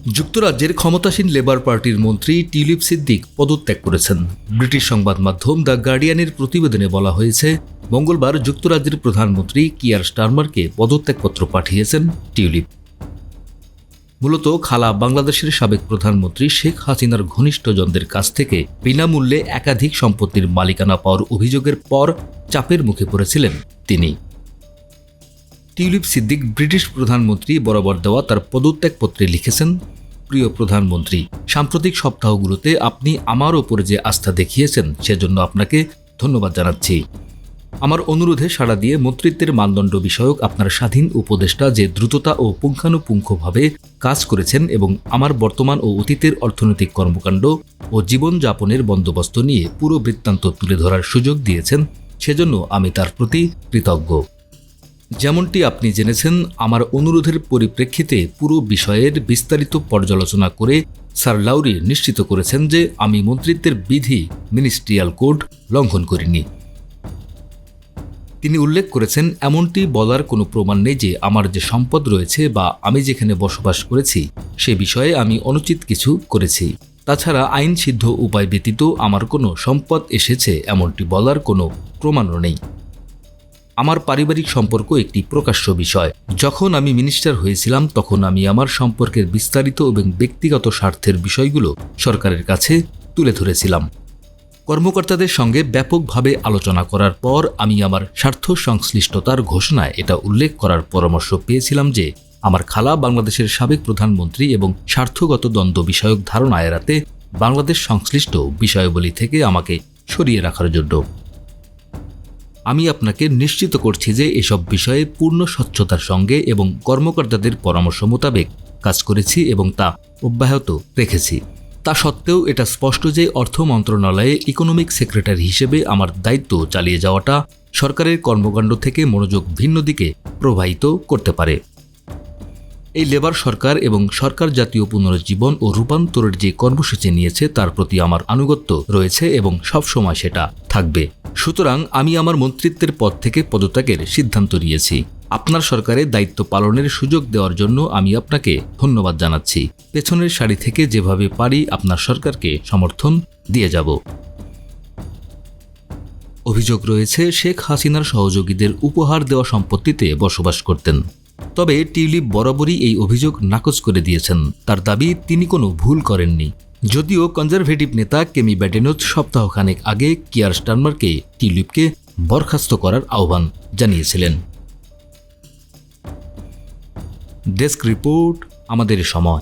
যুক্তরাজ্যের ক্ষমতাসীন লেবার পার্টির মন্ত্রী টিউলিপ সিদ্দিক পদত্যাগ করেছেন। ব্রিটিশ সংবাদ মাধ্যম দ্য গার্ডিয়ানের প্রতিবেদনে বলা হয়েছে, মঙ্গলবার যুক্তরাজ্যের প্রধানমন্ত্রী কিয়ার স্টারমারকে পদত্যাগপত্র পাঠিয়েছেন টিউলিপ। মূলত খালা বাংলাদেশের সাবেক প্রধানমন্ত্রী শেখ হাসিনার ঘনিষ্ঠজনদের কাছ থেকে বিনামূল্যে একাধিক সম্পত্তির মালিকানা পাওয়ার অভিযোগের পর চাপের মুখে পড়েছিলেন তিনি। টিউলিপ সিদ্দিক ব্রিটিশ প্রধানমন্ত্রী বরাবর দেওয়া তার পদত্যাগপত্রে লিখেছেন, প্রিয় প্রধানমন্ত্রী, সাম্প্রতিক সপ্তাহগুলোতে আপনি আমার ওপর যে আস্থা দেখিয়েছেন সেজন্য আপনাকে ধন্যবাদ জানাচ্ছি। আমার অনুরোধে সাড়া দিয়ে মন্ত্রিত্বের মানদণ্ড বিষয়ক আপনার স্বাধীন উপদেষ্টা যে দ্রুততা ও পুঙ্খানুপুঙ্খভাবে কাজ করেছেন এবং আমার বর্তমান ও অতীতের অর্থনৈতিক কর্মকাণ্ড ও জীবনযাপনের বন্দোবস্ত নিয়ে পুরো বৃত্তান্ত তুলে ধরার সুযোগ দিয়েছেন, সেজন্য আমি তার প্রতি কৃতজ্ঞ। যেমনটি আপনি জেনেছেন, আমার অনুরোধের পরিপ্রেক্ষিতে পুরো বিষয়ের বিস্তারিত পর্যালোচনা করে স্যার লাউরি নিশ্চিত করেছেন যে আমি মন্ত্রিত্বের বিধি মিনিস্ট্রিয়াল কোড লঙ্ঘন করিনি। তিনি উল্লেখ করেছেন, এমনটি বলার কোনো প্রমাণ নেই যে আমার যে সম্পদ রয়েছে বা আমি যেখানে বসবাস করেছি সে বিষয়ে আমি অনুচিত কিছু করেছি। তাছাড়া আইন সিদ্ধ উপায় ব্যতীত আমার কোনো সম্পদ এসেছে এমনটি বলার কোনো প্রমাণও নেই। আমার পারিবারিক সম্পর্ক একটি প্রকাশ্য বিষয়। যখন আমি মিনিস্টার হয়েছিলাম তখন আমি আমার সম্পর্কের বিস্তারিত এবং ব্যক্তিগত স্বার্থের বিষয়গুলো সরকারের কাছে তুলে ধরেছিলাম। কর্মকর্তাদের সঙ্গে ব্যাপকভাবে আলোচনা করার পর আমি আমার স্বার্থ সংশ্লিষ্টতার ঘোষণায় এটা উল্লেখ করার পরামর্শ পেয়েছিলাম যে আমার খালা বাংলাদেশের সাবেক প্রধানমন্ত্রী এবং স্বার্থগত দ্বন্দ্ব বিষয়ক ধারণা এড়াতে বাংলাদেশ সংশ্লিষ্ট বিষয়াবলী থেকে আমাকে সরিয়ে রাখার জন্য। আমি আপনাকে নিশ্চিত করছি যে এসব বিষয়ে পূর্ণ স্বচ্ছতার সঙ্গে এবং কর্মকর্তাদের পরামর্শ মোতাবেক কাজ করেছি এবং তা অব্যাহত রেখেছি। তা সত্ত্বেও এটা স্পষ্ট যে অর্থ মন্ত্রণালয়ে ইকোনমিক সেক্রেটারি হিসেবে আমার দায়িত্ব চালিয়ে যাওয়াটা সরকারের কর্মকাণ্ড থেকে মনোযোগ ভিন্ন দিকে প্রবাহিত করতে পারে। এই লেবার সরকার এবং সরকার জাতীয় পুনরুজ্জীবন ও রূপান্তরের যে কর্মসূচি নিয়েছে তার প্রতি আমার আনুগত্য রয়েছে এবং সবসময় সেটা থাকবে। সুতরাং আমি আমার মন্ত্রিত্বের পদ থেকে পদত্যাগের সিদ্ধান্ত নিয়েছি। আপনার সরকারে দায়িত্ব পালনের সুযোগ দেওয়ার জন্য আমি আপনাকে ধন্যবাদ জানাচ্ছি। পেছনের সারি থেকে যেভাবে পারি আপনার সরকারকে সমর্থন দিয়ে যাব। অভিযোগ রয়েছে, শেখ হাসিনার সহযোগীদের উপহার দেওয়া সম্পত্তিতে বসবাস করতেন। তবে টিউলিপ বরাবরই এই অভিযোগ নাকচ করে দিয়েছেন। তার দাবি, তিনি কোনো ভুল করেননি। যদিও কনজারভেটিভ নেতা কেমি ব্যাডেনচ সপ্তাহখানেক আগে কিয়ার স্টারমারকে টিউলিপকে বরখাস্ত করার আহ্বান জানিয়েছিলেন। ডেস্ক রিপোর্ট, আমাদের সময়।